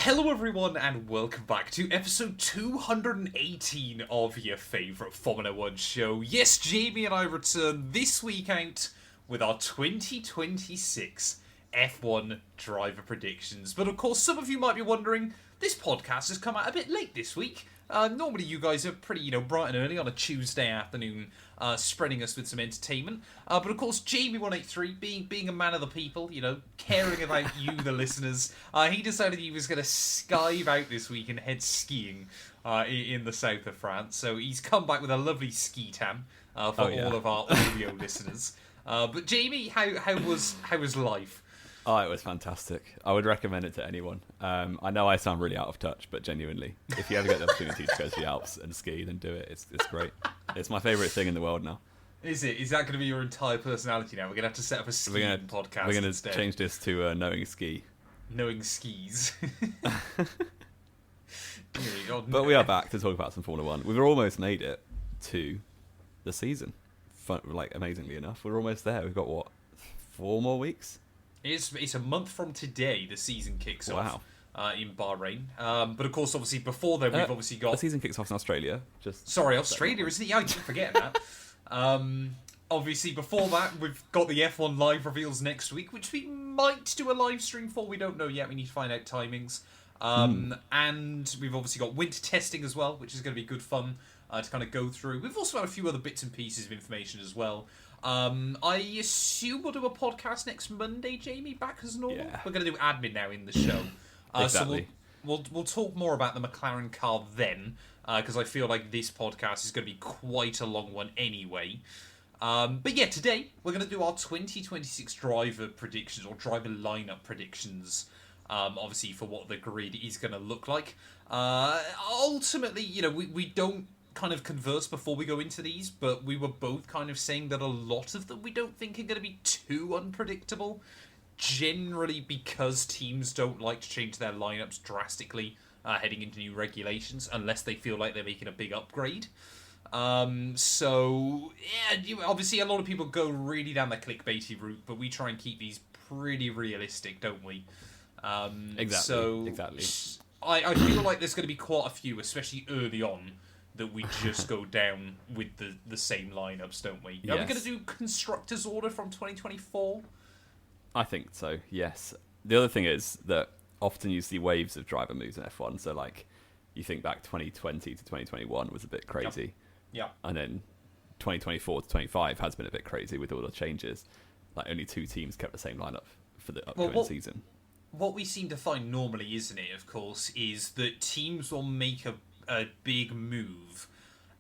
Hello everyone and welcome back to episode 218 of your favourite Formula 1 show. Yes, Jamie and I return this week out with our 2026 F1 driver predictions. But of course, some of you might be wondering, this podcast has come out a bit late this week. Normally you guys are pretty, bright and early on a Tuesday afternoon, spreading us with some entertainment. But of course, Jamie183, being a man of the people, caring about you, the listeners, he decided he was going to skive out this week and head skiing in the south of France. So he's come back with a lovely ski tan for all of our audio listeners. But Jamie, how was life? Oh, it was fantastic. I would recommend it to anyone. I know I sound really out of touch, but genuinely, if you ever get the opportunity to go to the Alps and ski, then do it. It's great. It's my favourite thing in the world now. Is it? Is that going to be your entire personality now? We're going to have to set up a skiing podcast We're going instead. to change this to Knowing Ski. Knowing Skis. But we are back to talk about some Formula 1. We've almost made it to the season. Amazingly enough, we're almost there. We've got, 4 more weeks? It's a month from today the season kicks off in Bahrain. But of course, obviously, before then, we've obviously got... The season kicks off in Australia. Sorry, Australia, isn't it? Yeah, I keep forgetting that. Obviously, before that, we've got the F1 live reveals next week, which we might do a live stream for. We don't know yet. We need to find out timings. And we've obviously got winter testing as well, which is going to be good fun to kind of go through. We've also got a few other bits and pieces of information as well. I assume we'll do a podcast next Monday, Jamie, back as normal. Yeah. We're going to do admin now in the show. Exactly. So we'll talk more about the McLaren car then, because I feel like this podcast is going to be quite a long one anyway. But yeah, today we're going to do our 2026 driver predictions, or driver lineup predictions, obviously for what the grid is going to look like. Ultimately, we don't kind of converse before we go into these, but we were both kind of saying that a lot of them we don't think are going to be too unpredictable, generally because teams don't like to change their lineups drastically heading into new regulations unless they feel like they're making a big upgrade. So yeah, obviously a lot of people go really down the clickbaity route, but we try and keep these pretty realistic, don't we? Exactly. I feel like there's going to be quite a few, especially early on, that we just go down with the same lineups, don't we? Are we going to do constructors order from 2024? I think so, yes. The other thing is that often you see waves of driver moves in F1. So, you think back 2020 to 2021 was a bit crazy. Yeah. And then 2024 to 25 has been a bit crazy with all the changes. Only 2 teams kept the same lineup for the upcoming season. What we seem to find normally, isn't it, of course, is that teams will make a big move,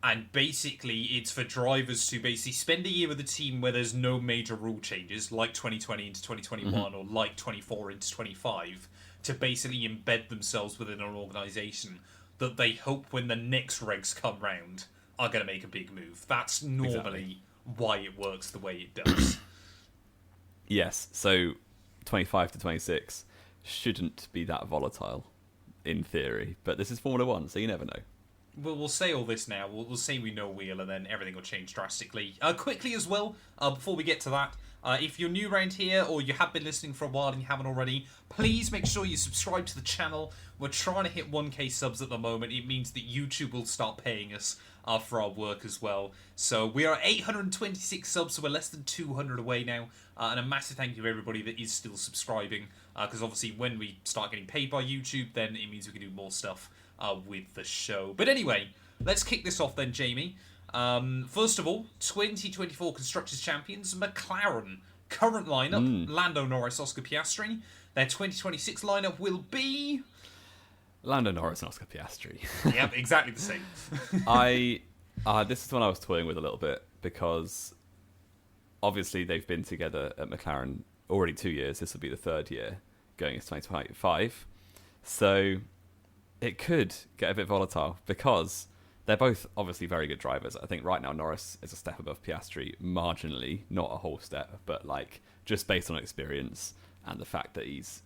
and basically it's for drivers to basically spend a year with a team where there's no major rule changes, like 2020 into 2021 or like 24 into 25, to basically embed themselves within an organisation that they hope when the next regs come round are going to make a big move. That's normally why it works the way it does. Yes, so 25 to 26 shouldn't be that volatile in theory, but this is Formula 1, so you never know. We'll say all this now. We'll say we know wheel, and then everything will change drastically. Quickly as well, before we get to that, if you're new around here or you have been listening for a while and you haven't already, please make sure you subscribe to the channel. We're trying to hit 1k subs at the moment. It means that YouTube will start paying us for our work as well. So we are 826 subs, so we're less than 200 away now. And a massive thank you to everybody that is still subscribing, because obviously when we start getting paid by YouTube, then it means we can do more stuff with the show. But anyway, let's kick this off then, Jamie. First of all, 2024 Constructors Champions, McLaren. Current lineup, Lando Norris, Oscar Piastri. Their 2026 lineup will be... Lando Norris and Oscar Piastri. Yep, exactly the same. This is one I was toying with a little bit, because obviously they've been together at McLaren already 2 years. This will be the 3rd year going into 2025. So it could get a bit volatile, because they're both obviously very good drivers. I think right now Norris is a step above Piastri marginally, not a whole step, but just based on experience and the fact that he's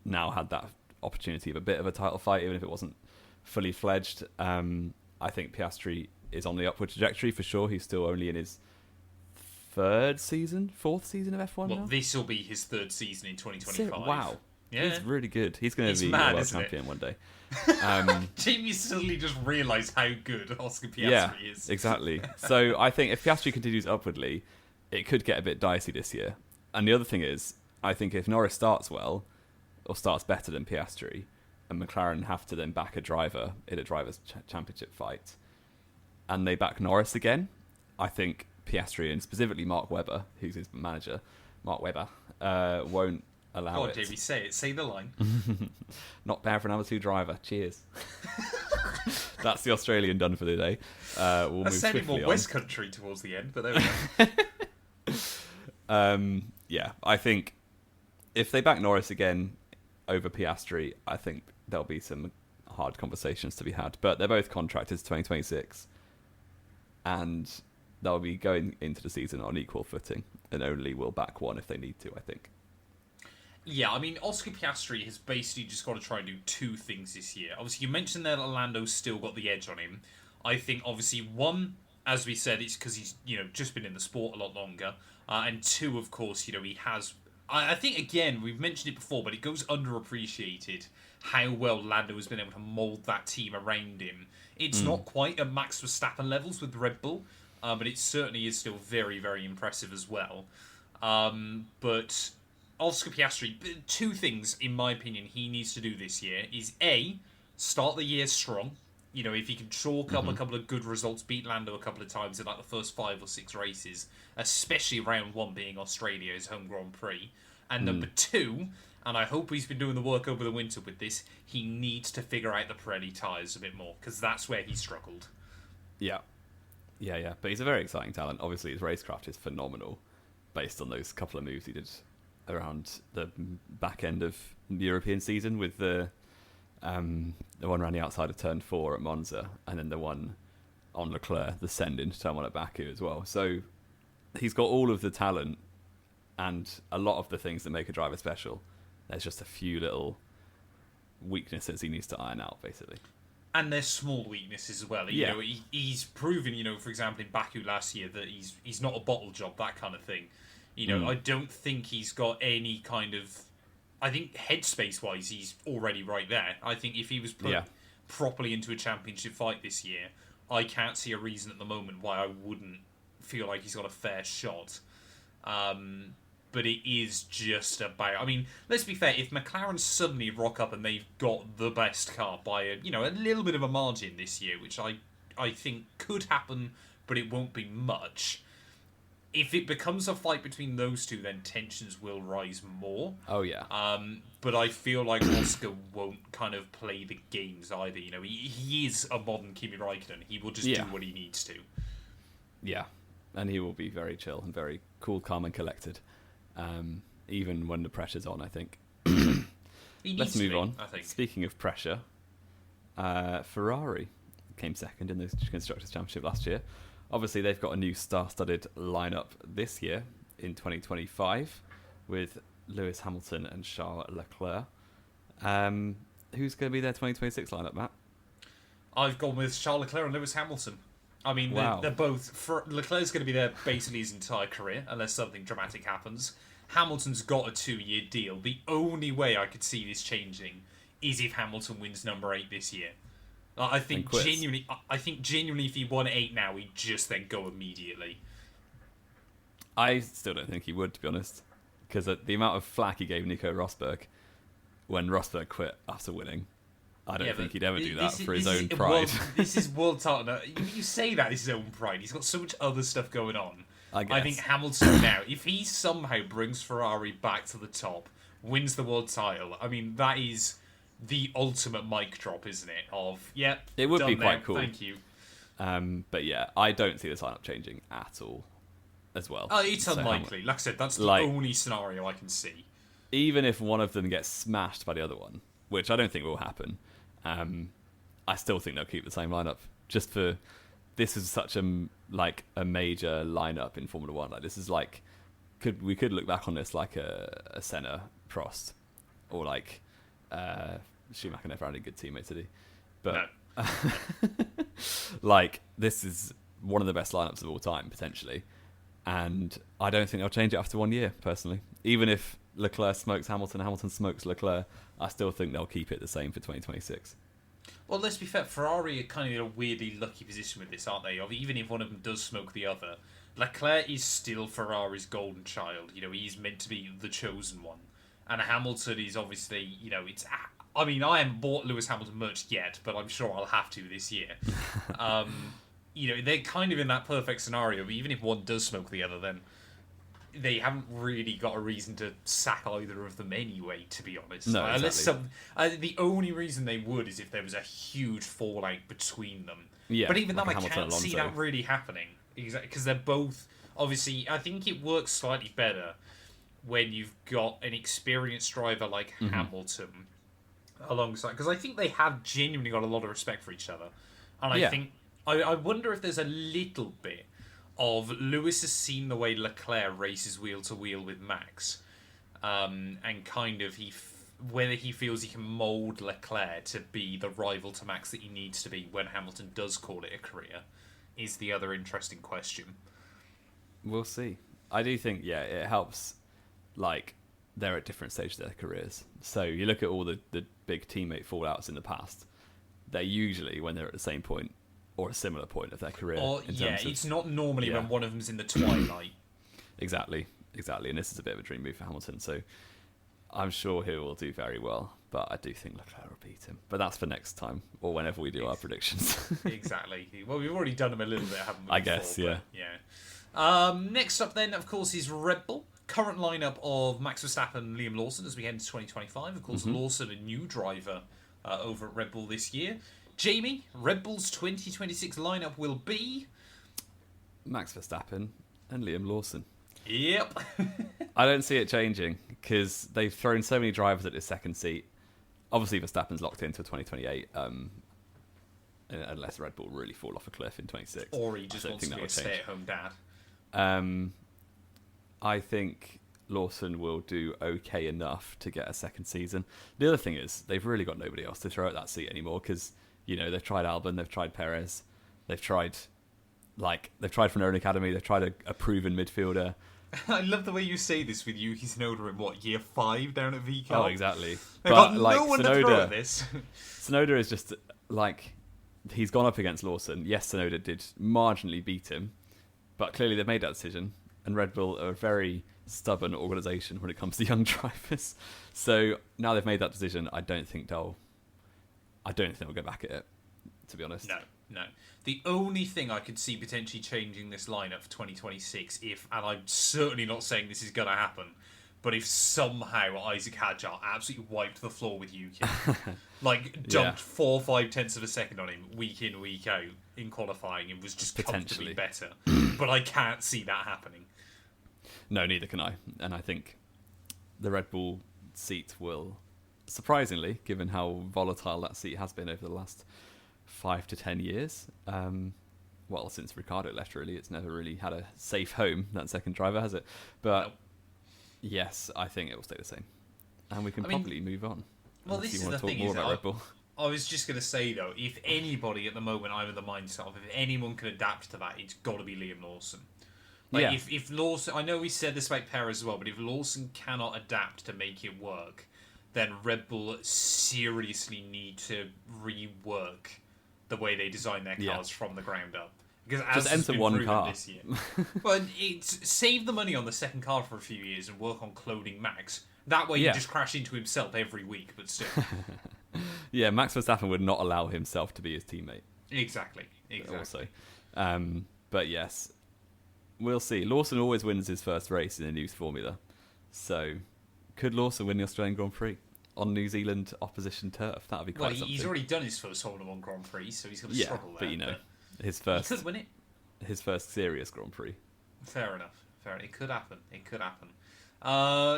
now had that opportunity of a bit of a title fight, even if it wasn't fully fledged. I think Piastri is on the upward trajectory for sure. He's still only in his 4th season of F1 now? This will be his 3rd season in 2025. Wow. Yeah. He's really good. He's going He's to be mad, a world isn't it? champion one day. Jamie suddenly just realised how good Oscar Piastri Yeah, is. exactly. So I think if Piastri continues upwardly, it could get a bit dicey this year. And the other thing is, I think if Norris starts well, or starts better than Piastri, and McLaren have to then back a driver in a drivers' championship fight, and they back Norris again, I think Piastri and specifically Mark Webber, who's his manager, Mark Webber, won't allow Go on, it. Jamie, say it. Say the line. Not bad for a number 2 driver. Cheers. That's the Australian done for the day. We'll That move sounded swiftly more on. West Country towards the end, but there we go. Yeah, I think if they back Norris again over Piastri, I think there'll be some hard conversations to be had. But they're both contracted to 2026, and they'll be going into the season on equal footing, and only will back one if they need to, I think. Yeah, I mean, Oscar Piastri has basically just got to try and do 2 things this year. Obviously, you mentioned that Lando's still got the edge on him. I think, obviously, 1, as we said, it's because he's, just been in the sport a lot longer. And 2, of course, he has... I think, again, we've mentioned it before, but it goes underappreciated how well Lando has been able to mould that team around him. It's not quite at Max Verstappen levels with Red Bull, but it certainly is still very, very impressive as well. But... Oscar Piastri, 2 things, in my opinion, he needs to do this year is A, start the year strong. If he can chalk up a couple of good results, beat Lando a couple of times in like the first 5 or 6 races, especially round 1 being Australia's home Grand Prix. And number 2, and I hope he's been doing the work over the winter with this, he needs to figure out the Pirelli tyres a bit more, because that's where he struggled. Yeah. But he's a very exciting talent. Obviously, his racecraft is phenomenal, based on those couple of moves he did around the back end of the European season with the one around the outside of turn 4 at Monza, and then the one on Leclerc, the send into turn 1 at Baku as well. So he's got all of the talent and a lot of the things that make a driver special. There's just a few little weaknesses he needs to iron out, basically. And there's small weaknesses as well. Yeah. He's proven, for example, in Baku last year that he's not a bottle job, that kind of thing. I don't think he's got any kind of... I think headspace-wise, he's already right there. I think if he was put properly into a championship fight this year, I can't see a reason at the moment why I wouldn't feel like he's got a fair shot. But it is just about... I mean, let's be fair, if McLaren suddenly rock up and they've got the best car by a little bit of a margin this year, which I think could happen, but it won't be much... If it becomes a fight between those two, then tensions will rise more. Oh, yeah. But I feel like Oscar won't kind of play the games either. He is a modern Kimi Räikkönen. He will just do what he needs to. Yeah, and he will be very chill and very cool, calm and collected, even when the pressure's on, I think. Let's move on. I think. Speaking of pressure, Ferrari came second in the Constructors' Championship last year. Obviously, they've got a new star-studded lineup this year in 2025 with Lewis Hamilton and Charles Leclerc. Who's going to be their 2026 lineup, Matt? I've gone with Charles Leclerc and Lewis Hamilton. I mean, they're both... Leclerc's going to be there basically his entire career, unless something dramatic happens. Hamilton's got a 2-year deal. The only way I could see this changing is if Hamilton wins number 8 this year. I think genuinely, if he won 8 now, he'd just then go immediately. I still don't think he would, to be honest, because the amount of flack he gave Nico Rosberg when Rosberg quit after winning, I don't think he'd ever do that for his own pride. This is world title. You say that is his own pride. He's got so much other stuff going on. I think Hamilton now, if he somehow brings Ferrari back to the top, wins the world title, I mean, that is the ultimate mic drop, isn't it? It would be quite cool. Thank you. But yeah, I don't see the lineup changing at all as well. It's unlikely. Like I said, that's the only scenario I can see. Even if one of them gets smashed by the other one, which I don't think will happen, I still think they'll keep the same lineup. Just for... This is such a major lineup in Formula 1. Like, this is like... We could look back on this like a Senna, Prost, or like... Schumacher never had a good teammate, did he? But no. This is one of the best lineups of all time, potentially, and I don't think they'll change it after 1 year, personally. Even if Leclerc smokes Hamilton, Hamilton smokes Leclerc, I still think they'll keep it the same for 2026. Well, let's be fair. Ferrari are kind of in a weirdly lucky position with this, aren't they? Even if one of them does smoke the other, Leclerc is still Ferrari's golden child. He's meant to be the chosen one, and Hamilton is obviously, it's. I mean, I haven't bought Lewis Hamilton merch yet, but I'm sure I'll have to this year. They're kind of in that perfect scenario. But even if one does smoke the other, then they haven't really got a reason to sack either of them anyway, to be honest. No, exactly. The only reason they would is if there was a huge fallout between them. Yeah, but even like then, I Hamilton can't see Alonso. that really happening. Exactly, because they're both obviously. I think it works slightly better when you've got an experienced driver like Hamilton alongside, because I think they have genuinely got a lot of respect for each other, and I think I wonder if there's a little bit of Lewis has seen the way Leclerc races wheel to wheel with Max, and kind of whether he feels he can mould Leclerc to be the rival to Max that he needs to be when Hamilton does call it a career, is the other interesting question. We'll see. I do think, it helps, like, they're at different stages of their careers. So you look at all the big teammate fallouts in the past, they're usually when they're at the same point or a similar point of their career. It's not normally when one of them's in the twilight. Exactly. And this is a bit of a dream move for Hamilton, so I'm sure he will do very well, but I do think Leclerc will beat him. But that's for next time, or whenever we do our predictions. Exactly. Well, we've already done them a little bit, haven't we? I guess, yeah. Next up then, of course, is Red Bull. Current lineup of Max Verstappen and Liam Lawson as we head into 2025. Of course, Lawson, a new driver over at Red Bull this year. Jamie, Red Bull's 2026 lineup will be Max Verstappen and Liam Lawson. Yep. I don't see it changing because they've thrown so many drivers at his second seat. Obviously, Verstappen's locked into 2028, unless Red Bull really fall off a cliff in 26. Or he just wants to be a stay-at-home dad. I think Lawson will do okay enough to get a second season. The other thing is they've really got nobody else to throw at that seat anymore because they've tried Albon, they've tried Perez, they've tried from their own academy, they've tried a proven midfielder. I love the way you say this with Yuki Tsunoda in year 5 down at VCAL. Oh, exactly. They've got no one to throw at this. Tsunoda is just he's gone up against Lawson. Yes, Tsunoda did marginally beat him, but clearly they've made that decision. And Red Bull are a very stubborn organisation when it comes to young drivers. So now they've made that decision, I don't think they'll go back at it, to be honest. No. The only thing I could see potentially changing this lineup for 2026, and I'm certainly not saying this is going to happen, but if somehow Isaac Hadjar absolutely wiped the floor with Yuki, jumped 4 or 5 tenths of a second on him week in, week out in qualifying and was just comfortably better. But I can't see that happening. No, neither can I. And I think the Red Bull seat will, surprisingly, given how volatile that seat has been over the last 5 to 10 years, since Ricciardo left, really, it's never really had a safe home, that second driver, has it? But yes, I think it will stay the same. And we can probably move on. Well, this is the thing, I was just going to say, though, if anybody at the moment I'm in the mindset of, if anyone can adapt to that, it's got to be Liam Lawson. If Lawson, I know we said this about Perez as well, but if Lawson cannot adapt to make it work, then Red Bull seriously need to rework the way they design their cars from the ground up. Because just enter one car this year. But it's save the money on the second car for a few years and work on cloning Max. That way, you just crash into himself every week, but still. Yeah, Max Verstappen would not allow himself to be his teammate. Exactly. Also, but yes, we'll see. Lawson always wins his first race in a new formula, so could Lawson win the Australian Grand Prix on New Zealand opposition turf? That would be quite something. He's already done his first Formula 1 Grand Prix, so he's going to struggle there. But his first, he could win it. His first serious Grand Prix. Fair enough. It could happen.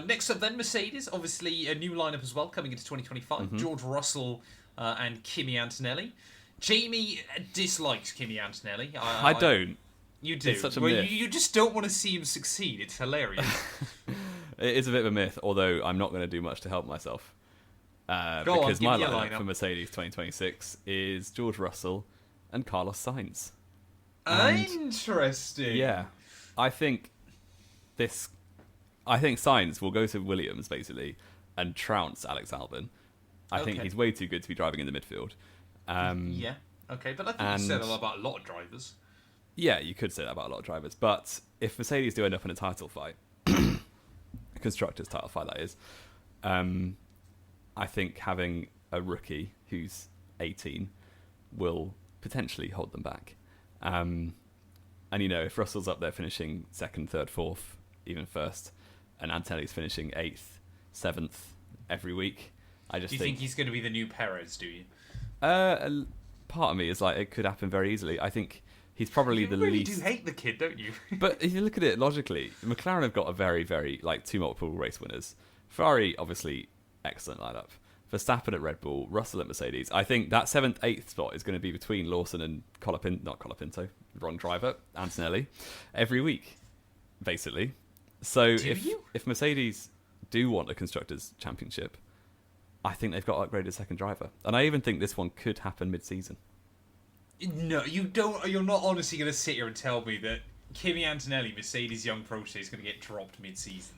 Next up then, Mercedes. Obviously a new lineup as well coming into 2025. George Russell and Kimi Antonelli. Jamie dislikes Kimi Antonelli. I don't. You do. It's such a myth. You just don't want to see him succeed. It's hilarious. It is a bit of a myth, although I'm not going to do much to help myself. Because my lineup for Mercedes 2026 is George Russell and Carlos Sainz. Interesting. Yeah. I think I think Sainz will go to Williams basically and trounce Alex Albon. I think Okay. he's way too good to be driving in the midfield. Yeah. Okay, but I think you said that about a lot of drivers. Yeah, you could say that about a lot of drivers. But if Mercedes do end up in a title fight, a constructors title fight that is, I think having a rookie who's 18 will potentially hold them back. And if Russell's up there finishing second, third, fourth, even first, and Antonelli's finishing 8th, 7th every week, I just Do you think he's going to be the new Perez, do you? part of me is like, it could happen very easily. I think he's probably You the really least... do hate the kid, don't you? But if you look at it logically, McLaren have got a very, very, two multiple race winners. Ferrari, obviously, excellent lineup. Verstappen at Red Bull, Russell at Mercedes. I think that 7th, 8th spot is going to be between Lawson and not Colapinto, wrong driver, Antonelli, every week, basically. So if Mercedes do want a Constructors' Championship, I think they've got to upgrade a second driver. And I even think this one could happen mid-season. No, you don't. You're not honestly going to sit here and tell me that Kimi Antonelli, Mercedes young protege, is going to get dropped mid-season.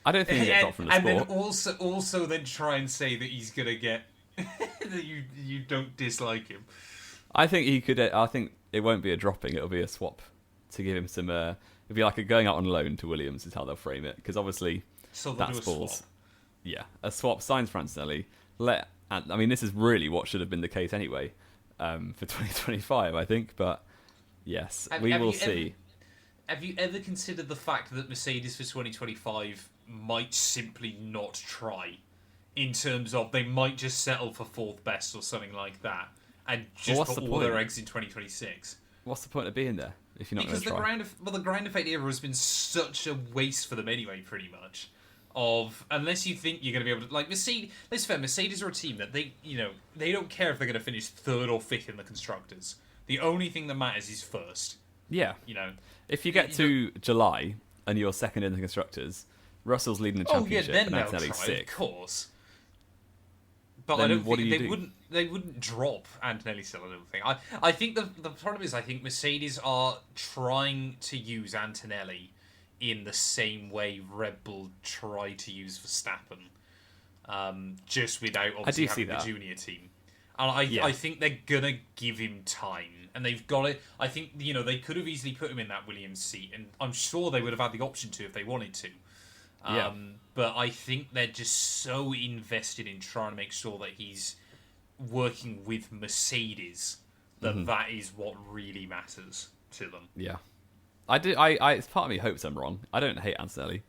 I don't think he gets dropped from the sport. And then also then try and say that he's going to get that you don't dislike him. I think he could. I think it won't be a dropping; it'll be a swap to give him some. It'll be like a going out on loan to Williams is how they'll frame it, because obviously So they'll that's do a balls. swap. Yeah, a swap signs for Antonelli. This is really what should have been the case anyway for 2025, I think. But yes, we will see. Have you ever considered the fact that Mercedes for 2025 might simply not try, in terms of they might just settle for 4th best or something like that, and just what's put the all their point? eggs in 2026? What's the point of being there if you're not going Because to try? the ground effect era has been such a waste for them anyway, pretty much. Unless you think you're going to be able to, like, Mercedes. Let's be fair, Mercedes are a team that they don't care if they're going to finish 3rd or 5th in the constructors. The only thing that matters is first. Yeah, if you get to July and you're second in the constructors, Russell's leading the championship then and they'll Antonelli's try, 6th. of course. But Then I don't what think do they you do? wouldn't drop Antonelli still. I don't think. I think the problem is I think Mercedes are trying to use Antonelli in the same way Red Bull tried to use Verstappen, just without obviously see having that. the junior team. And I think they're gonna give him time, and they've got it. I think they could have easily put him in that Williams seat, and I'm sure they would have had the option to if they wanted to. Yeah. But I think they're just so invested in trying to make sure that he's working with Mercedes that that is what really matters to them. Yeah. I do. I part of me hopes I'm wrong. I don't hate Antonelli,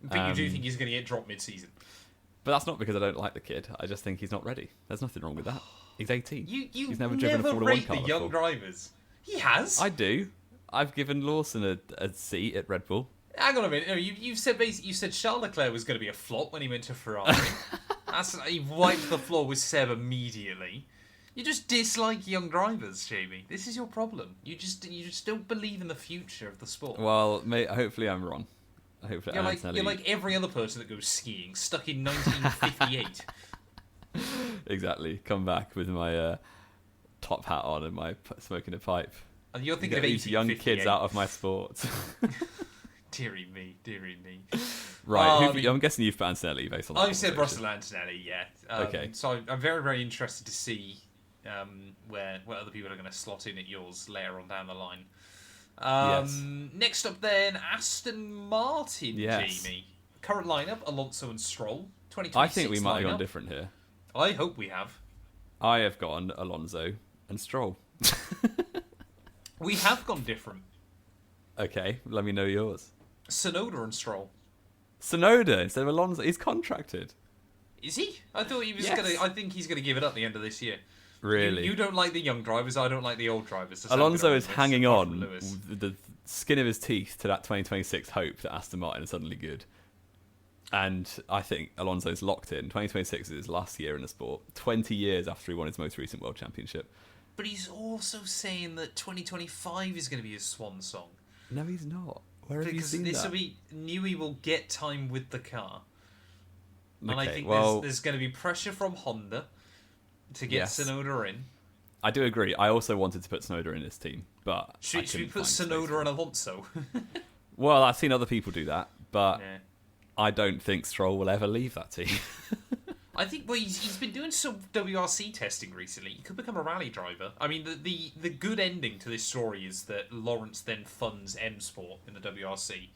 But you do think he's going to get dropped mid-season? but that's not because I don't like the kid. I just think he's not ready. There's nothing wrong with that. He's 18. You He's never driven a Formula 1 rate car the young before. drivers. He has. I do. I've given Lawson a seat at Red Bull. Hang on a minute. No, you said Charles Leclerc was going to be a flop when he went to Ferrari. He wiped the floor with Seb immediately. You just dislike young drivers, Jamie. This is your problem. You just don't believe in the future of the sport. Well, mate, hopefully I'm wrong. Hopefully You're like every other person that goes skiing, stuck in 1958. Exactly. Come back with my top hat on and my smoking a pipe. And you're thinking Get of these young 1858. kids out of my sport. Deary me, deary me. Right. I mean, I'm guessing you've put Antonelli based on that I said conversation. Russell Antonelli, yeah. Okay. So I'm very, very interested to see where other people are going to slot in at yours later on down the line. Yes. Next up then, Aston Martin, Yes. Jamie. Current lineup, Alonso and Stroll. 2026 I think we might have lineup. gone different here. I hope we have. I have gone Alonso and Stroll. We have gone different. Okay, let me know yours. Sonoda and Stroll. Sonoda instead of Alonso. He's contracted. Is he? I thought he was Yes. gonna. I think he's gonna give it up at the end of this year. Really? You don't like the young drivers. I don't like the old drivers. That's Alonso how is good I hanging apart from on Lewis. with the skin of his teeth to that 2026 hope that Aston Martin is suddenly good. And I think Alonso's locked in. 2026 is his last year in the sport. 20 years after he won his most recent World Championship. But he's also saying that 2025 is going to be his swan song. No, he's not. Where have you Because seen this that? will be Newey will get time with the car. And I Okay, think well, there's going to be pressure from Honda to get Yes. Sonoda in. I do agree. I also wanted to put Sonoda in this team, but I Should we couldn't put find space Sonoda for and it. Alonso? Well, I've seen other people do that, but Yeah. I don't think Stroll will ever leave that team. I think he's been doing some WRC testing recently. He could become a rally driver. I mean, the good ending to this story is that Lawrence then funds M Sport in the WRC,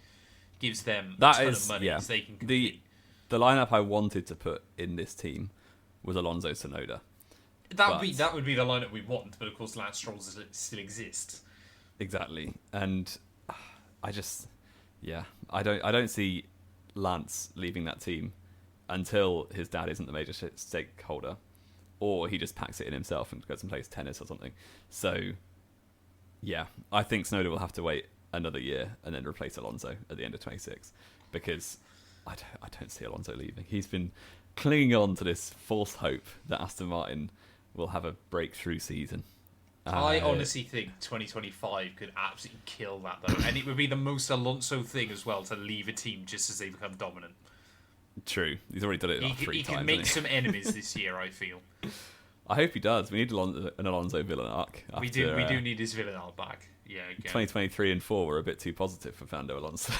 gives them a ton of money so they can compete. The lineup I wanted to put in this team was Alonso Tsunoda. That would be the lineup we want, but of course Lance Stroll still exists. Exactly, and I don't see Lance leaving that team until his dad isn't the major stakeholder, or he just packs it in himself and goes and plays tennis or something. So, yeah, I think Tsunoda will have to wait another year and then replace Alonso at the end of 26, because I don't see Alonso leaving. He's been clinging on to this false hope that Aston Martin will have a breakthrough season. I honestly think 2025 could absolutely kill that, though. And it would be the most Alonso thing as well, to leave a team just as they become dominant. True. He's already done it like 3 times. He can make some enemies this year, I feel. I hope he does. We need an Alonso villain arc. We do need his villain arc back. Yeah, again. 2023 and 4 were a bit too positive for Fernando Alonso.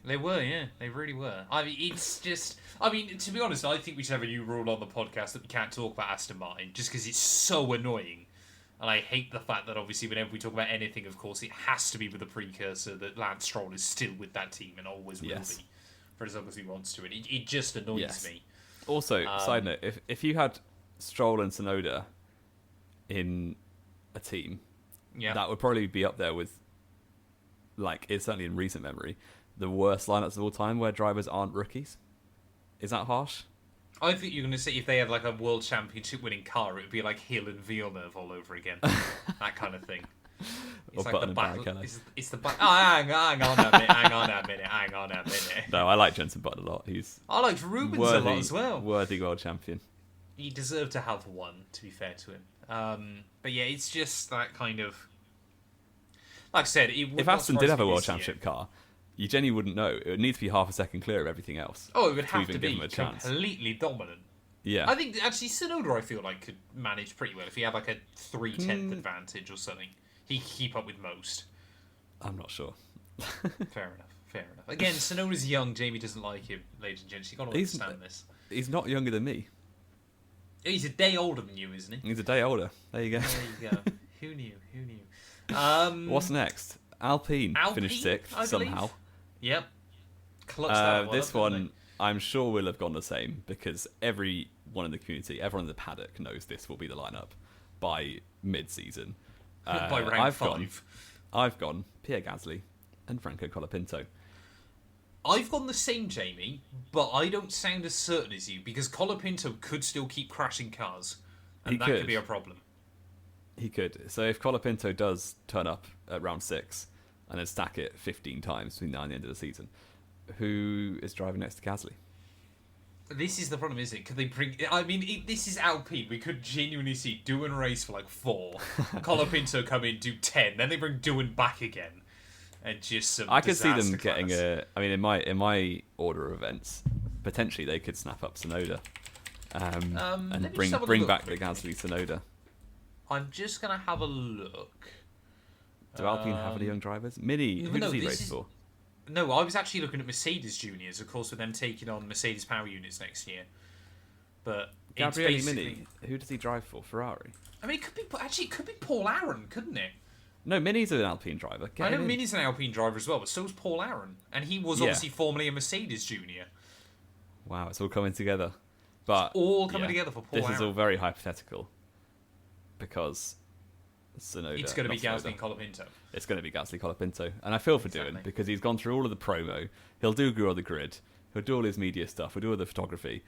They were, yeah. They really were. I mean, it's just... I mean, to be honest, I think we should have a new rule on the podcast that we can't talk about Aston Martin, just because it's so annoying. And I hate the fact that, obviously, whenever we talk about anything, of course, it has to be with a precursor that Lance Stroll is still with that team and always will be for as long as he wants to. And it just annoys me. Also, side note, if you had Stroll and Tsunoda in a team, that would probably be up there with, like, it's certainly in recent memory, the worst lineups of all time where drivers aren't rookies. Is that harsh? I think you're going to say if they had like a world championship winning car, it would be like Hill and Villeneuve all over again. That kind of thing. It's or like the battle. It's the battle. Oh, hang on a minute. No, I like Jenson Button a lot. I like Rubens a lot as well. Worthy world champion. He deserved to have one, to be fair to him. But yeah, it's just that kind of... Like I said, if Aston did have a world championship car, you genuinely wouldn't know. It would need to be half a second clear of everything else. Oh, it would have to be completely dominant. Yeah. I think, actually, Tsunoda, I feel like, could manage pretty well. If he had, like, a 3/10 advantage or something, he'd keep up with most. I'm not sure. Fair enough. Again, Tsunoda's young. Jamie doesn't like him, ladies and gents. You've got to understand this. He's not younger than me. He's a day older than you, isn't he? He's a day older. There you go. There you go. Who knew? What's next? Alpine finished 6th somehow. Yep. Clutch this one, I'm sure will have gone the same, because everyone in the community, everyone in the paddock knows this will be the lineup by mid-season. By round 5. I've gone Pierre Gasly and Franco Colapinto. I've gone the same, Jamie, but I don't sound as certain as you, because Colapinto could still keep crashing cars, and that could be a problem. He could. So if Colapinto does turn up at round 6 and then stack it 15 times between now and the end of the season, who is driving next to Gasly? This is the problem, isn't it? Could they bring... I mean, this is Alpine. We could genuinely see Doohan race for like 4, Colapinto come in, do 10, then they bring Doohan back again, and just some I could see them class. getting a... I mean, in my order of events, potentially they could snap up Tsunoda and bring back the Gasly Tsunoda. I'm just going to have a look. Do Alpine have any young drivers? Mini, who does he race for? No, I was actually looking at Mercedes Juniors, of course, with them taking on Mercedes power units next year. But Gabriele Mini, who does he drive for? Ferrari? I mean, it could be Paul Aaron, couldn't it? No, Mini's an Alpine driver. I know Mini's an Alpine driver as well, but so is Paul Aaron. And he was obviously formerly a Mercedes Junior. Wow, it's all coming together. But it's all coming together for Paul Aaron. This is all very hypothetical. Because Tsunoda... It's going to be Gasly and Colapinto. It's going to be Gasly Colapinto. And I feel for Doohan, because he's gone through all of the promo. He'll do Guru on the grid. He'll do all his media stuff. He'll do all the photography.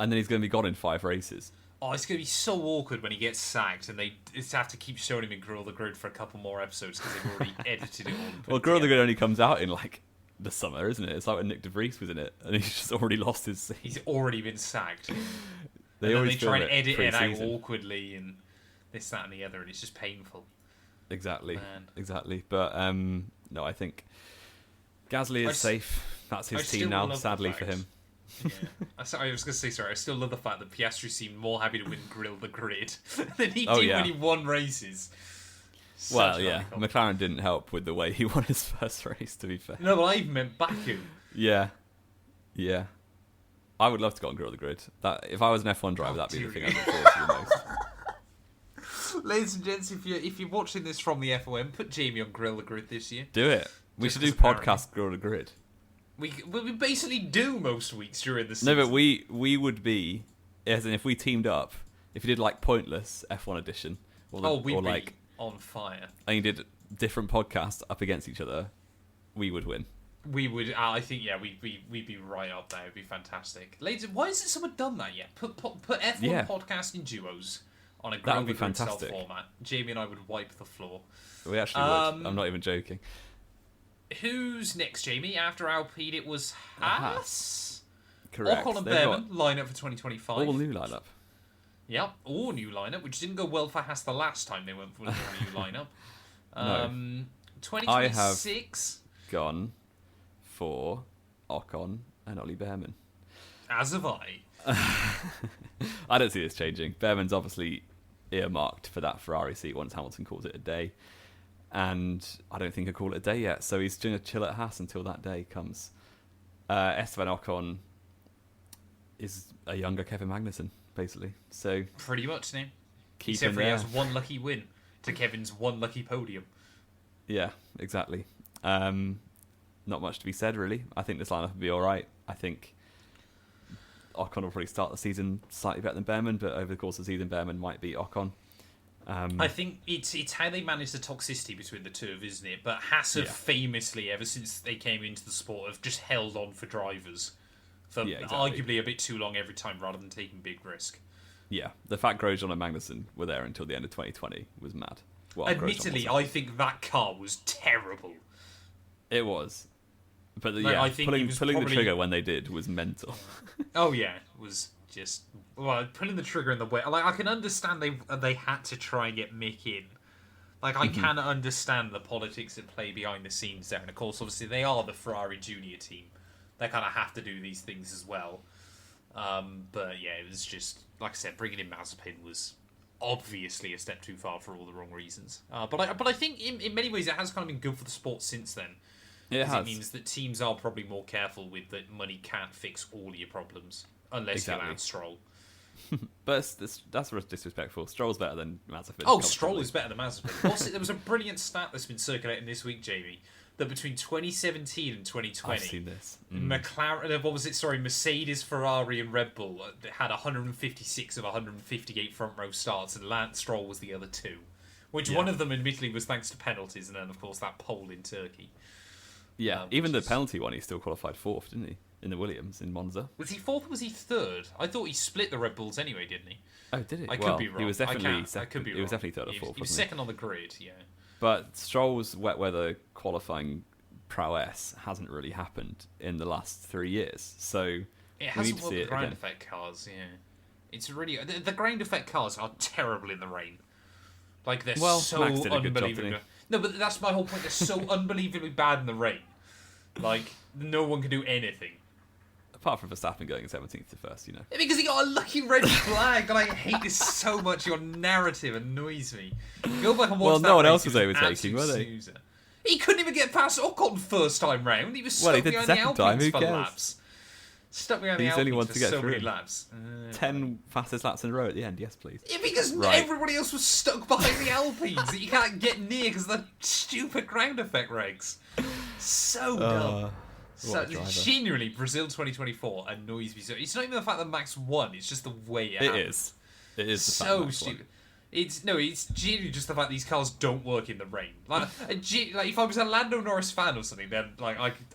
And then he's going to be gone in 5 races. Oh, it's going to be so awkward when he gets sacked and they just have to keep showing him in Grill the Grid for a couple more episodes because they've already edited it all. Well, Grill the Grid only comes out in, like, the summer, isn't it? It's like when Nick De Vries was in it, and he's just already lost his seat. He's already been sacked. They try and edit it out awkwardly and this, that, and the other, and it's just painful. Exactly. But, no, I think Gasly is safe. That's his team now, sadly for him. Yeah. I was going to say, I still love the fact that Piastri seemed more happy to win Grill the Grid than he did when he won races. McLaren didn't help with the way he won his first race, to be fair. No, but I even meant Baku. Yeah. Yeah. I would love to go on Grill the Grid. That if I was an F1 driver, that'd be the thing dear. I'd look forward to the most. Ladies and gents, if you're watching this from the FOM, put Jamie on Grill the Grid this year. Do it. We Just should do 'cause apparently- podcast Grill the Grid. We basically do most weeks during the No, season. but we would be, as in if we teamed up, if you did like Pointless F1 edition, or, we'd or be like, on fire. and you did different podcasts up against each other, we would win. We would. I think we'd be right up there. It'd be fantastic. Ladies, why hasn't someone done that yet? Put F1 Yeah. podcast in duos on a That would be Grill the Grid style fantastic. format. Jamie and I would wipe the floor. We actually would. I'm not even joking. Who's next, Jamie? After Alpine, it was Haas. Correct. Ocon and They've Behrman line up for 2025. got all new lineup. Yep, all new lineup, which didn't go well for Haas the last time they went for a new lineup. No. 2026. Gone for Ocon and Ollie Behrman. As have I. I don't see this changing. Behrman's obviously earmarked for that Ferrari seat once Hamilton calls it a day. And I don't think he'll call it a day yet. So he's going to chill at Haas until that day comes. Esteban Ocon is a younger Kevin Magnussen, basically. So Pretty much, now. keep Except him for he there. has one lucky win to Kevin's one lucky podium. Yeah, exactly. Not much to be said, really. I think this lineup will be all right. I think Ocon will probably start the season slightly better than Behrman, but over the course of the season, Behrman might beat Ocon. I think it's how they manage the toxicity between the two of, isn't it? But Haas have Yeah. famously, ever since they came into the sport, have just held on for drivers for Yeah, exactly. arguably a bit too long every time, rather than taking big risk. Yeah, the fact Grosjean and Magnussen were there until the end of 2020 was mad. Well, Grosjean Admittedly, wasn't. I think that car was terrible. It was. But Like, yeah, I think he pulling was the probably- trigger when they did was mental. Oh yeah, it was just pulling the trigger in the way. Like I can understand they had to try and get Mick in. Like I can understand the politics at play behind the scenes there, and of course, obviously, they are the Ferrari Junior team. They kind of have to do these things as well. But yeah, it was just like I said, bringing in Mazepin was obviously a step too far for all the wrong reasons. But I think in many ways it has kind of been good for the sport since then. It Because has. it means that teams are probably more careful with that money can't fix all your problems unless Exactly. you're Lance Stroll. But that's disrespectful. Stroll's better than Mazepin. Oh, Stroll is better than Mazepin. Also, there was a brilliant stat that's been circulating this week, Jamie, that between 2017 and 2020, I've seen this. McLaren, what was it? Sorry, Mercedes, Ferrari, and Red Bull had 156 of 158 front row starts, and Lance Stroll was the other two. Which Yeah. one of them, admittedly, was thanks to penalties, and then of course that pole in Turkey. Yeah, even the which is- penalty one, he still qualified fourth, didn't he? In the Williams in Monza. Was he fourth or was he third? I thought he split the Red Bulls anyway, didn't he? Oh, did he? I well, could be wrong. He was definitely I can't. I second. could be He was wrong. definitely third or He fourth. was wasn't he? second on the grid, yeah. But Stroll's wet weather qualifying prowess hasn't really happened in the last 3 years. So It we hasn't need to worked see with it ground again. effect cars, yeah. It's really the ground effect cars are terrible in the rain. Like they're Well, so Max did a good job, unbelievably. didn't No, but that's my whole point. They're so unbelievably bad in the rain. Like no one can do anything. Apart from Verstappen going 17th to first, you know. Because he got a lucky red flag, and I hate this so much. Your narrative annoys me. Go back and watch Well, that no one race, else he was an overtaking, absolute were they? snoozer. He couldn't even get past Ocon first time round. He was Well, stuck he did behind the second time, Alpines who for cares? laps. Stuck behind He's the the only Alpines one for to get so through many him. laps. 10 fastest laps in a row at the end, yes please. Yeah, because Right. everybody else was stuck behind the Alpines that you can't get near because of the stupid ground effect regs. So dumb. So, what a driver. genuinely, Brazil 2024 annoys me so. It's not even the fact that Max won; it's just the way it It happens. is. It is the fact So Max won. stupid. It's genuinely just the fact these cars don't work in the rain. Like if I was a Lando Norris fan or something, then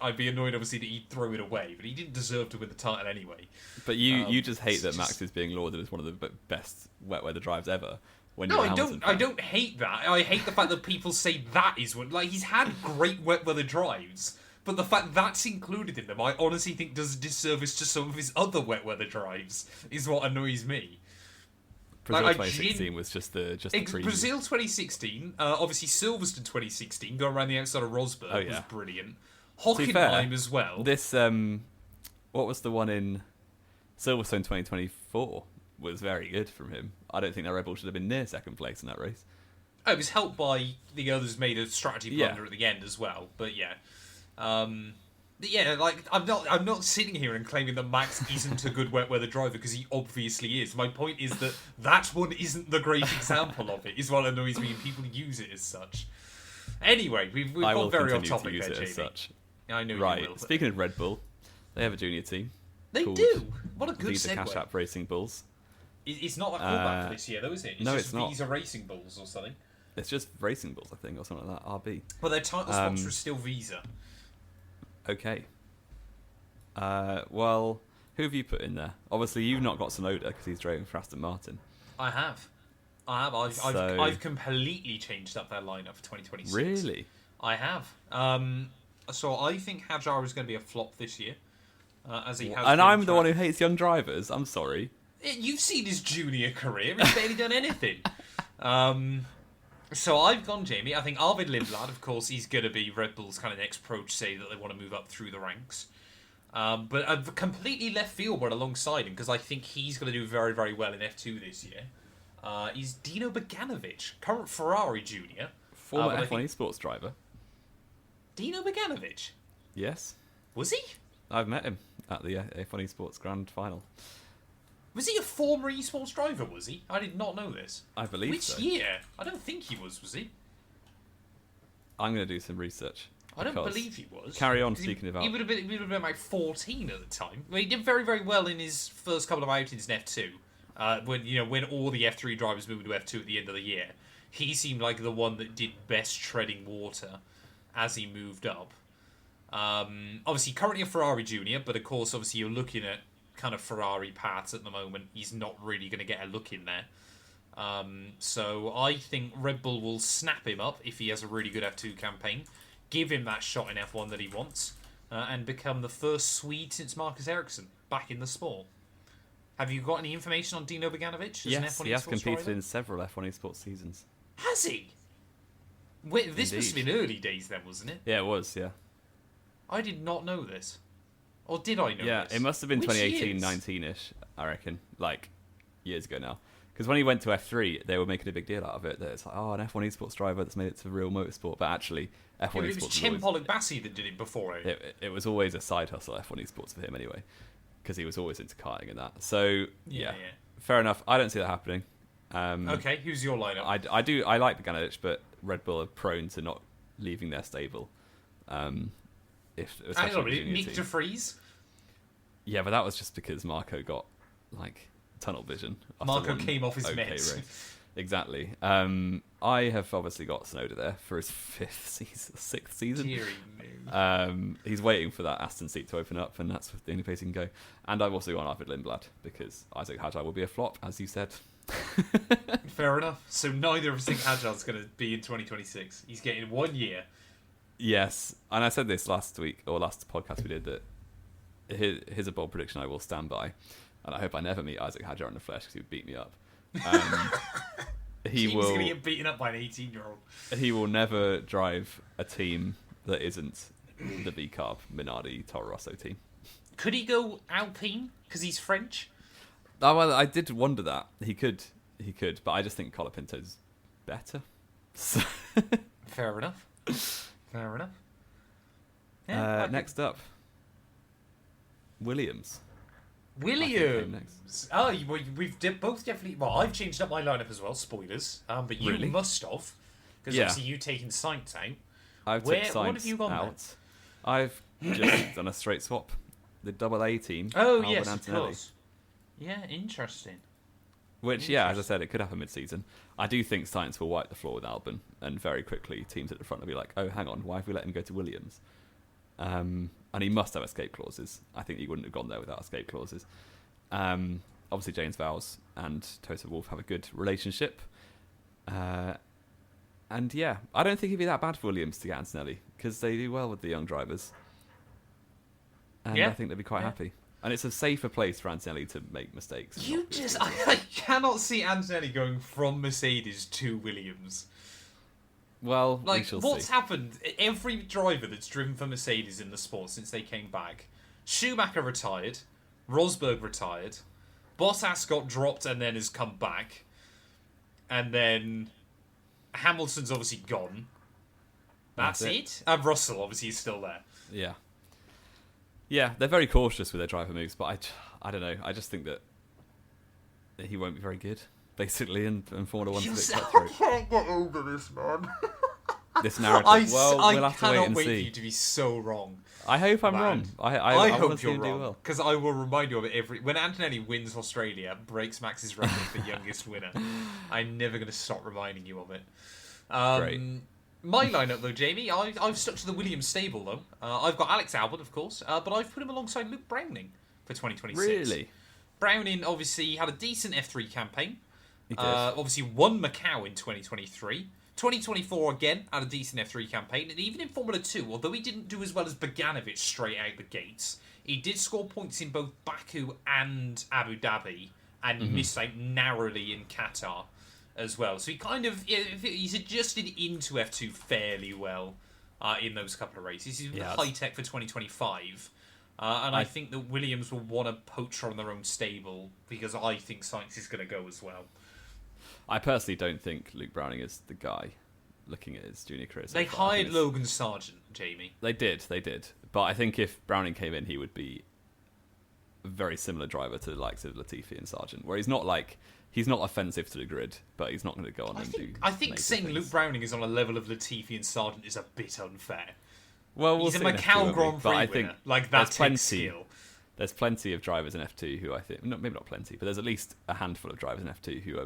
I'd be annoyed obviously that he threw it away, but he didn't deserve to win the title anyway. But you just hate it's that just- Max is being lauded as one of the best wet weather drives ever. When No, you're a I Hamilton don't. I fan. don't hate that. I hate the fact that people say that is what. Like he's had great wet weather drives, but the fact that's included in them, I honestly think does a disservice to some of his other wet weather drives. Is what annoys me. Brazil like, 2016 was just the preview. Brazil 2016, obviously Silverstone 2016, going around the outside of Rosberg Oh, was yeah. brilliant. To be fair, Hockenheim as well. This what was the one in Silverstone 2024 was very good from him. I don't think that Red Bull should have been near second place in that race. It was helped by the others made a strategy Yeah. blunder at the end as well. But yeah, Yeah, like I'm not sitting here and claiming that Max isn't a good wet weather driver because he obviously is. My point is that one isn't the great example of it. Is what annoys me, and people use it as such. Anyway, we've I will gone very off continue topic to use there, it Jamie. as such. I know Right. you will. Speaking of Red Bull, they have a junior team. They called do. What a good Visa segue. Cash App Racing Bulls. It's not a callback for this year, though, is it? It's no, just it's not. Visa Racing Bulls or something. It's just Racing Bulls, I think, or something like that. RB. Well, their title sponsor is still Visa. Okay. Well, who have you put in there? Obviously, you've not got Tsunoda because he's driving for Aston Martin. I have. I've completely changed up their lineup for 2026. Really? I have. So I think Hadjar is going to be a flop this year, as he has. And been I'm the throughout- one who hates young drivers. I'm sorry. You've seen his junior career. He's barely done anything. So I've gone Jamie. I think Arvid Lindblad, of course, he's going to be Red Bull's kind of next pro to say that they want to move up through the ranks. But I've completely left field one alongside him because I think he's going to do very, very well in F2 this year. Is Dino Beganovic, current Ferrari junior. Former but I F1 think- esports driver. Dino Beganovic? Yes. Was he? I've met him at the F1 esports grand final. Was he a former esports driver, was he? I did not know this. I believe Which so. year? I don't think he was he? I'm going to do some research. I don't because- believe he was. Carry on 'Cause speaking about- He would have been like 14 at the time. Well, he did very, very well in his first couple of outings in F2. When all the F3 drivers moved to F2 at the end of the year, he seemed like the one that did best treading water as he moved up. Obviously, currently a Ferrari junior, but of course, obviously, you're looking at kind of Ferrari paths at the moment. He's not really going to get a look in there. So I think Red Bull will snap him up if he has a really good F2 campaign, give him that shot in F1 that he wants, and become the first Swede since Marcus Ericsson back in the sport. Have you got any information on Dino Beganovic as an Yes, F1 he has esports competed driver? in several F1 esports seasons. Has he? Wait, this must have Indeed. been early days then, wasn't it? Yeah, it was, yeah. I did not know this. Or did I know Yeah, this? it must have been Which 2018, years? 19-ish, I reckon. Like, years ago now. Because when he went to F3, they were making a big deal out of it. That it's like, oh, an F1 esports driver that's made it to real motorsport. But actually, F1 Yeah, but it esports was Chem was always, Pollock-Bassi that did it before him. it was always a side hustle, F1 esports for him anyway. Because he was always into karting and that. So, yeah, fair enough. I don't see that happening. Okay, who's your lineup? I like Beganovic, but Red Bull are prone to not leaving their stable. Especially Hang on a the minute, junior Nick team. de Vries? Yeah, but that was just because Marco got like tunnel vision. after Marco one came off his race. meds. Exactly. I have obviously got Tsunoda there for his sixth season. Deary me. He's waiting for that Aston seat to open up, and that's the only place he can go. And I've also gone Arvid Lindblad because Isaac Hadjar will be a flop, as you said. Fair enough. So neither of us think Hadjar's going to be in 2026. He's getting 1 year. Yes, and I said this last week or last podcast we did that here's a bold prediction I will stand by, and I hope I never meet Isaac Hadjar in the flesh because he would beat me up. He's going to get beaten up by an 18-year-old. He will never drive a team that isn't the V-Carb Minardi Toro Rosso team. Could he go Alpine because he's French? Oh, well, I did wonder that he could, but I just think Colapinto's better. So, Fair enough. Fair enough. Yeah, next up, Williams. Williams. Oh, we've both definitely. Well, I've changed up my lineup as well. Spoilers. But you Really? must have, because Yeah. obviously you taking Sainz out. I've Where- took what Sainz have you gone there? out. I've just done a straight swap. The double A team. Oh Albon yes, of Antonelli. course. Yeah, interesting. Which, yeah, as I said, it could happen mid-season. I do think Sainz will wipe the floor with Albon, and very quickly teams at the front will be like, oh, hang on, why have we let him go to Williams? And he must have escape clauses. I think he wouldn't have gone there without escape clauses. Obviously, James Vowles and Toto Wolff have a good relationship. And yeah, I don't think it'd be that bad for Williams to get Antonelli, because they do well with the young drivers. And Yeah. I think they'd be quite happy. And it's a safer place for Antonelli to make mistakes. and You not be just, responsible. I cannot see Antonelli going from Mercedes to Williams. Well, we Like, shall what's see. happened? Every driver that's driven for Mercedes in the sport since they came back, Schumacher retired, Rosberg retired, Bottas got dropped and then has come back, and then Hamilton's obviously gone. That's That's it. And Russell obviously is still there. Yeah. Yeah, they're very cautious with their driver moves, but I don't know. I just think that he won't be very good, basically, in Formula 1's a bit I cutthroat. can't get over this, man. This narrative. I we'll have to wait cannot and wait for see. you to be so wrong. I hope I'm Man. wrong. I I wanna hope see you're him do wrong, well. because I will remind you of it when Antonelli wins Australia, breaks Max's record for youngest winner. I'm never going to stop reminding you of it. Great. My lineup, though, Jamie, I've stuck to the Williams stable, though. I've got Alex Albon, of course, but I've put him alongside Luke Browning for 2026. Really? Browning obviously had a decent F3 campaign. He did. Obviously won Macau in 2023. 2024 again had a decent F3 campaign, and even in Formula 2, although he didn't do as well as Bogdanovic straight out the gates, he did score points in both Baku and Abu Dhabi, and missed out narrowly in Qatar as well. So he's adjusted into F2 fairly well in those couple of races. He's high tech for 2025. And I think that Williams will want to poach on their own stable, because I think Sainz is going to go as well. I personally don't think Luke Browning is the guy, looking at his junior career. They hired Logan Sargent, Jamie. They did. But I think if Browning came in, he would be a very similar driver to the likes of Latifi and Sargent, where he's not offensive to the grid, but he's not going to go on and do. I think major saying things. Luke Browning is on a level of Latifi and Sargent is a bit unfair. Well, He's a see in Macau F2, won't we? Grand Prix but I winner. think Like, that there's takes plenty. skill. There's plenty of drivers in F2 who I think, maybe not plenty, but there's at least a handful of drivers in F2 who are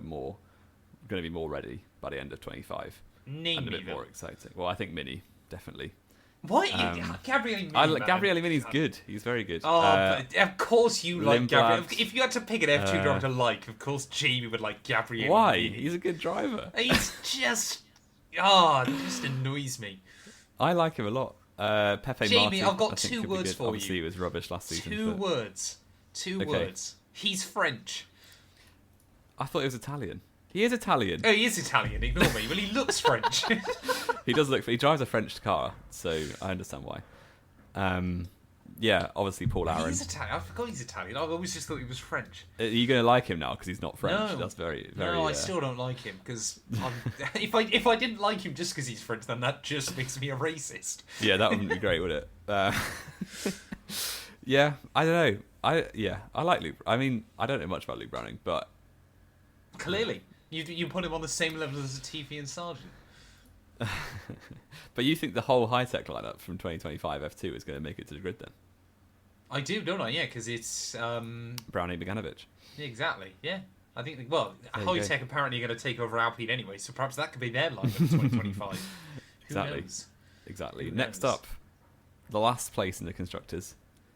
going to be more ready by the end of 25 Name and a me bit them. more exciting. Well, I think Mini definitely. What? Gabriele Mini, Gabriele Mini's good. He's very good. Oh, but of course you like Lindblad, Gabriele. If you had to pick an F2 driver to like, of course Jamie would like Gabriele why? Mini. He's a good driver. He's just... it just annoys me. I like him a lot. Pepe Jamie, Marti, I've got I think, two could be words good. for Obviously, you. he was rubbish last season. Two but words. Okay. Words. He's French. I thought he was Italian. He is Italian. Oh, he is Italian, ignore me. Well, he looks French. He does look. He drives a French car, so I understand why. Yeah, obviously Paul Aaron. He's Italian. I forgot he's Italian. I always just thought he was French. Are you going to like him now because he's not French? No. That's very, very. No, I still don't like him, because if I didn't like him just because he's French, then that just makes me a racist. Yeah, that wouldn't be great, would it? Yeah, I don't know. I like Luke. I mean, I don't know much about Luke Browning, but Clearly, you put him on the same level as Latifi and Sargent. but you think the whole high tech lineup from 2025 F2 is going to make it to the grid then? I do, don't I? Yeah, because it's Brownie Bogdanovic. exactly. Yeah, I think. There you High go. Tech apparently are going to take over Alpine anyway, so perhaps that could be their lineup in 2025. Exactly. Who knows? Exactly. Who Next knows? up, the last place in the constructors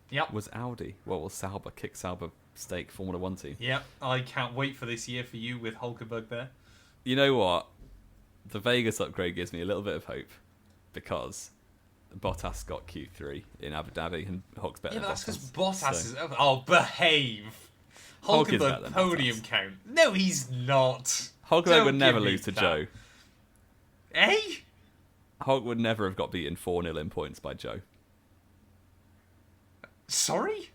Yep. was Audi. Well, will Sauber kick Sauber stake Formula 1 team? Yep. I can't wait for this year for you with Hulkenberg there. You know what? The Vegas upgrade gives me a little bit of hope because Bottas got Q3 in Abu Dhabi and Hulk's better Yeah, but than that's because Bottas. Bottas so- is... Oh, behave! Hulk is better Hulkenberg than podium Bottas. count. No, he's not. Hulkenberg Don't would never give me lose to that. Joe. Eh? Hulk would never have got beaten 4-0 in points by Joe. Sorry?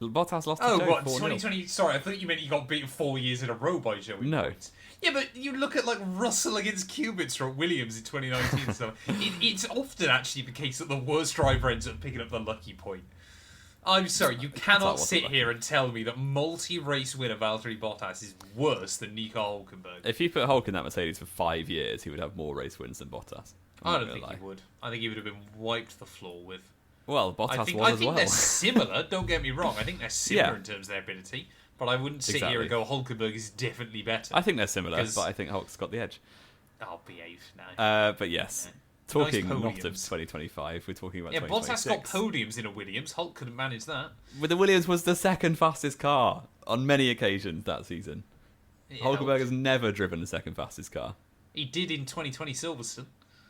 Bottas lost to Oh, Joe what, 4-0. 2020... Sorry, I thought you meant you got beaten 4 years in a row by Joey No. points. Yeah, but you look at, like, Russell against Kubica or Williams in 2019 and stuff. It's often actually the case that the worst driver ends up picking up the lucky point. I'm sorry, you cannot wasn't sit lucky. here and tell me that multi-race winner Valtteri Bottas is worse than Nico Hulkenberg. If you put Hulk in that Mercedes for 5 years, he would have more race wins than Bottas. I'm I not don't gonna think lie. he would. I think he would have been wiped the floor with. Well, Bottas I think was as well. they're similar, don't get me wrong. I think they're similar Yeah. in terms of their ability. But I wouldn't sit here and go, Hulkenberg is definitely better. I think they're similar, Because- but I think Hulk's got the edge. I'll behave now. But yes, Yeah. talking Nice not of podiums. 2025, we're talking about Yeah, Bottas 2026. got podiums in a Williams. Hulk couldn't manage that. But the Williams was the second fastest car on many occasions that season. It Hulkenberg helped. has never driven the second fastest car. He did in 2020 Silverstone.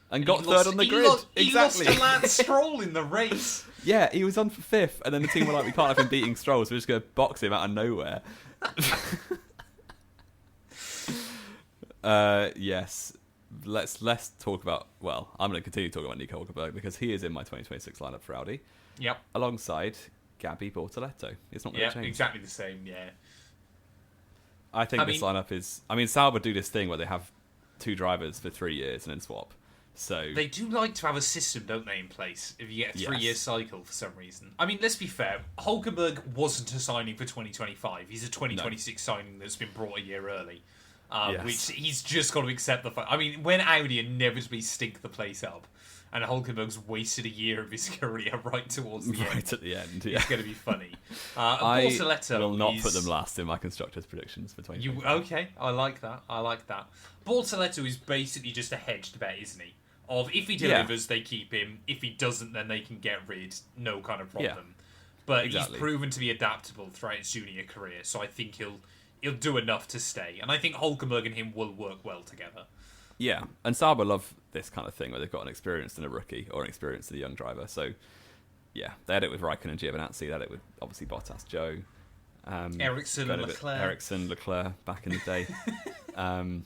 And He got third lost- on the he grid. He Exactly. lost to Lance Stroll in the race. Yeah, he was on for fifth, and then the team were like, we can't have him beating Stroll, so we're just going to box him out of nowhere. Yes. Let's talk about... Well, I'm going to continue talking about Nico Hulkenberg because he is in my 2026 lineup for Audi, Yep. alongside Gabby Bortoletto. It's not going Yeah, to change. exactly the same, yeah. I think I this mean- lineup is... I mean, Sauber do this thing where they have two drivers for 3 years and then swap. So They do like to have a system, don't they, in place if you get a 3-year Yes. cycle for some reason. I mean, let's be fair. Hulkenberg wasn't a signing for 2025. He's a 2026 signing that's been brought a year early. Yes. Which he's just got to accept the fact. I mean, when Audi inevitably stink the place up, and Hulkenberg's wasted a year of his career right towards the end, right at the end, yeah. it's going to be funny. I Bortoletto will not is... put them last in my constructors' predictions for 20. Okay, I like that. Bortoletto is basically just a hedged bet, isn't he? Of if he delivers, they keep him. If he doesn't, then they can get rid. No kind of problem. But Exactly. he's proven to be adaptable throughout his junior career, so I think he'll do enough to stay. And I think Hulkenberg and him will work well together. Yeah, and Sauber love this kind of thing where they've got an experienced and a rookie, or an experienced and a young driver. So, yeah, they had it with Raikkonen and Giovinazzi. They had it with, obviously, Bottas, Joe. Ericsson, Leclerc. Ericsson, Leclerc, back in the day.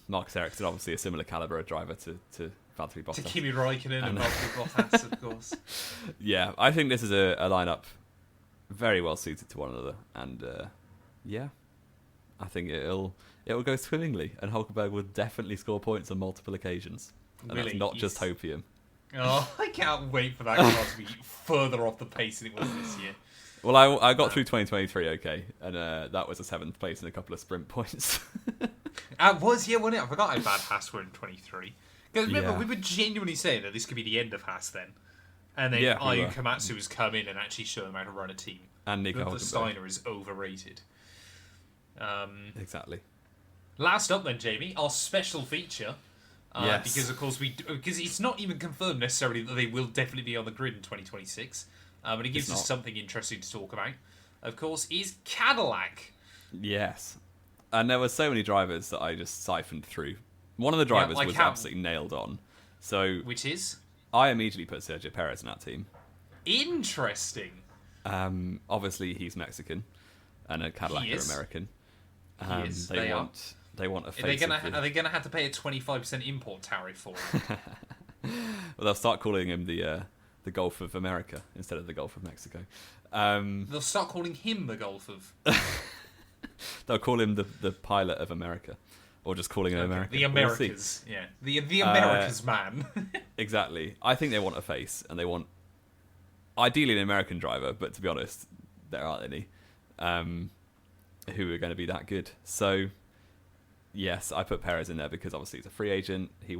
Marcus Ericsson, obviously a similar caliber of driver to Valtteri Bottas. To Kimi Raikkonen and Valtteri Bottas, of course. Yeah, I think this is a lineup very well suited to one another, and yeah, I think it'll go swimmingly, and Hulkenberg will definitely score points on multiple occasions, and Really? that's not just hopium. Oh, I can't wait for that car to be further off the pace than it was this year. Well, I got through 2023 okay, and that was a 7th place and a couple of sprint points. Wasn't it? I forgot how bad Haas were in 23. Because remember, Yeah. we were genuinely saying that this could be the end of Haas then. And then Yeah, we Ayu were. Komatsu has come in and actually shown them how to run a team. And Nico Gunther Hulkenberg. Steiner is overrated. Exactly. Last up then, Jamie, our special feature. Yes. Because, of course, because it's not even confirmed necessarily that they will definitely be on the grid in 2026. But it gives It's us not. something interesting to talk about. Of course, is Cadillac. Yes. And there were so many drivers that I just siphoned through. One of the drivers like was how? absolutely nailed on. So Which is I immediately put Sergio Perez in that team. interesting. Obviously, he's Mexican, and a Cadillac He are is. American. He is. They are. They want a Are they face. gonna have to pay a 25% import tariff for him? Well, they'll start calling him the Gulf of America instead of the Gulf of Mexico. They'll start calling him the Gulf of They'll call him the pilot of America, or just calling him America. the We'll see. Americas. Yeah, the Americas man. Exactly. I think they want a face, and they want ideally an American driver, but to be honest, there aren't any who are going to be that good. So, yes, I put Perez in there because obviously he's a free agent. He's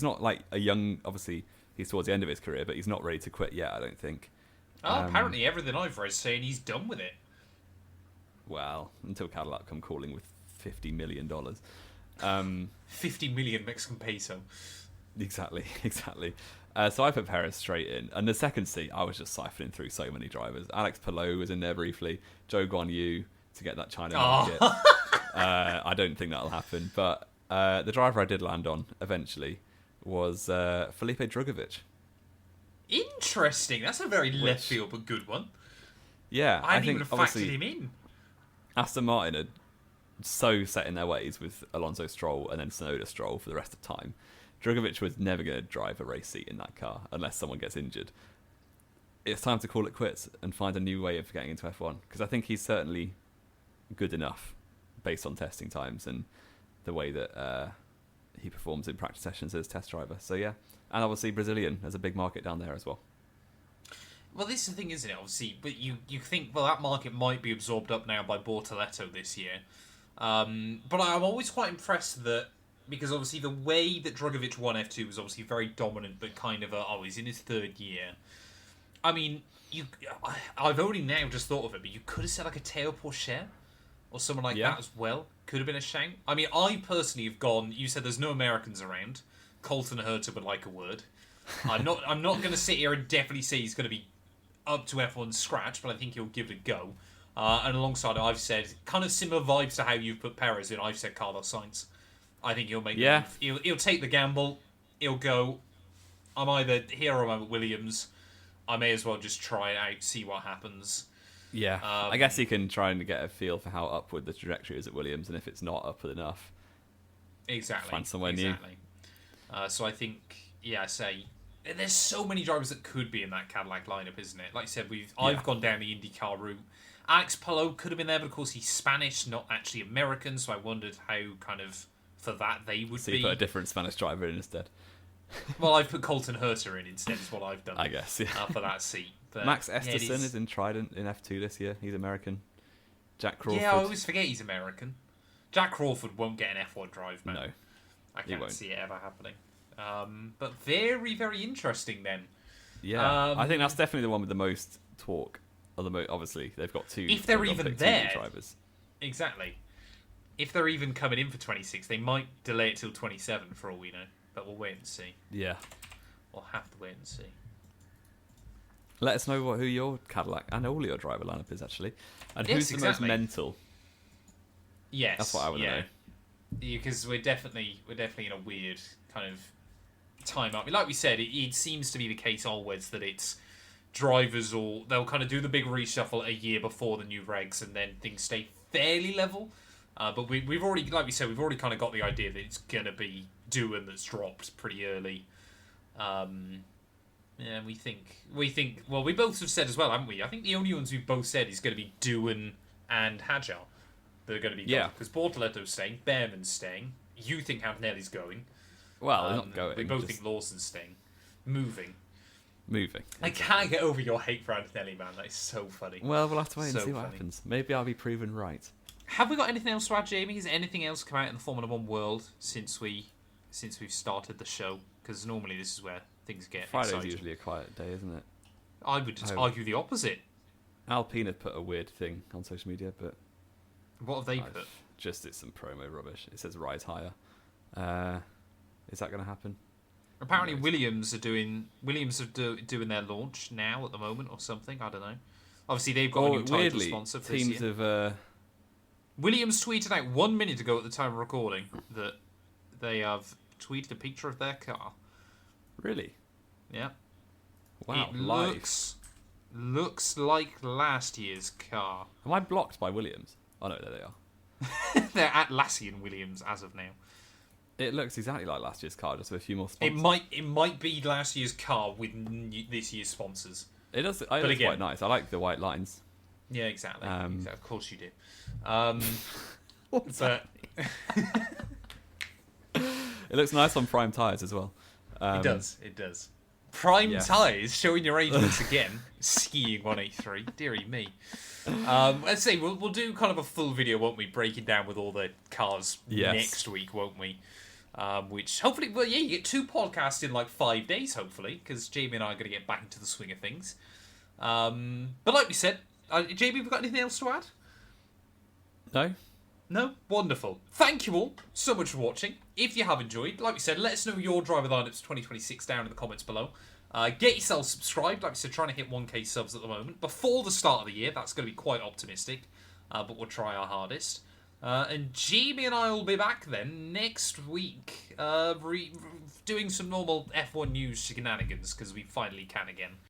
not like a young, obviously he's towards the end of his career, but he's not ready to quit yet, I don't think. Apparently everything I've read is saying he's done with it. Well, until Cadillac come calling with $50 million. 50 million Mexican peso. Exactly. So I put Perez straight in. And the second seat, I was just siphoning through so many drivers. Alex Palou was in there briefly. Zhou Guanyu to get that China market. I don't think that'll happen. But the driver I did land on eventually was Felipe Drugovich. Interesting. That's a very left field but good one. Yeah, I hadn't think even obviously factored him in. Aston Martin had so set in their ways with Alonso Stroll and then Tsunoda Stroll for the rest of time. Drugovich was never going to drive a race seat in that car unless someone gets injured. It's time to call it quits and find a new way of getting into F1 because I think he's certainly good enough based on testing times and the way that he performs in practice sessions as test driver. So yeah, and obviously Brazilian, there's a big market down there as well. Well, this is the thing, isn't it? Obviously, but you think, well, that market might be absorbed up now by Bortoletto this year. But I'm always quite impressed that, because obviously the way that Drugovich won F2 was obviously very dominant, but kind of he's in his 3rd year. I mean, I've only now just thought of it, but you could have said like a Teo Porcher or someone like that as well. Could have been a shout. I mean, I personally have gone. You said there's no Americans around. Colton Herta would like a word. I'm not going to sit here and definitely say he's going to be up to F1's scratch, but I think he'll give it a go. And alongside it, I've said kind of similar vibes to how you've put Perez in. I've said Carlos Sainz. I think he'll make the move. He'll take the gamble. He'll go, I'm either here or I'm at Williams. I may as well just try it out, see what happens. Yeah, I guess he can try and get a feel for how upward the trajectory is at Williams, and if it's not upward enough, find somewhere new. So I think, I say there's so many drivers that could be in that Cadillac lineup, isn't it? Like I said, I've gone down the IndyCar route. Alex Palou could have been there, but of course he's Spanish, not actually American. So I wondered how kind of for that, they would So be. you put a different Spanish driver in instead. Well, I've put Colton Herta in instead, is what I've done. I guess, yeah. For that seat. But, Max yeah, it Esterson is in Trident in F2 this year. He's American. Jack Crawford. Yeah, I always forget he's American. Jack Crawford won't get an F1 drive, man. No. I he can't won't. see it ever happening. But very, very interesting then. Yeah, I think that's definitely the one with the most torque. Or obviously, they've got two. If they're Olympic even team there. drivers. Exactly. If they're even coming in for 26, they might delay it till 27 for all we know. But we'll wait and see. Yeah. We'll have to wait and see. Let us know who your Cadillac and all your driver lineup is actually, and Yes, who's the exactly. most mental. Yes, That's what I want to know. Because we're definitely in a weird kind of time up. Like we said, it seems to be the case always that it's drivers or they'll kind of do the big reshuffle a year before the new regs, and then things stay fairly level. But we've already, like we said, we've already kind of got the idea that it's gonna be Doohan that's dropped pretty early. Yeah, we think. Well, we both have said as well, haven't we? I think the only ones we've both said is going to be Doohan and Hadjar. They're going to be Yeah. because Bortoletto's staying, Behrman's staying. You think Havnelli's going. Well, they're not going. We both just think Lawson's staying. Moving. moving. I can't get over your hate for Antonelli, man. That is so funny. Well, we'll have to wait and So see what funny. happens. Maybe I'll be proven right. Have we got anything else to add, Jamie? Has anything else come out in the Formula One world since we've started the show? Because normally this is where things get Friday's exciting. usually a quiet day, isn't it? I would Oh. argue the opposite. Alpine have put a weird thing on social media, but What have they I've- put? just it's some promo rubbish. It says rise higher. Is that going to happen? Apparently, Who knows? Williams are doing their launch now at the moment or something. I don't know. Obviously, they've got a new title weirdly, sponsor for this teams year. have. Williams tweeted out 1 minute ago at the time of recording that they have tweeted a picture of their car. Really? Yeah. Wow. It Live. looks like last year's car. Am I blocked by Williams? Oh no, there they are. They're Atlassian Williams as of now. It looks exactly like last year's car, just with a few more It sponsors. might be last year's car with this year's sponsors. It does. It But looks again- quite nice. I like the white lines. Yeah, exactly. Of course you do. What's But It looks nice on prime tires as well. it does. Prime Yes. tyres, showing your age once again. Skiing 183. Dearie me. Let's say we'll do kind of a full video, won't we? Breaking down with all the cars Yes. next week, won't we? Which hopefully, well, yeah, you get 2 podcasts in like 5 days, hopefully, because Jamie and I are going to get back into the swing of things. But like we said, Jamie, have we got anything else to add? No. No? Wonderful. Thank you all so much for watching. If you have enjoyed, like we said, let us know your driver lineups 2026 down in the comments below. Get yourself subscribed. Like we said, trying to hit 1k subs at the moment. Before the start of the year, that's going to be quite optimistic. But we'll try our hardest. And Jamie and I will be back then next week doing some normal F1 news shenanigans because we finally can again.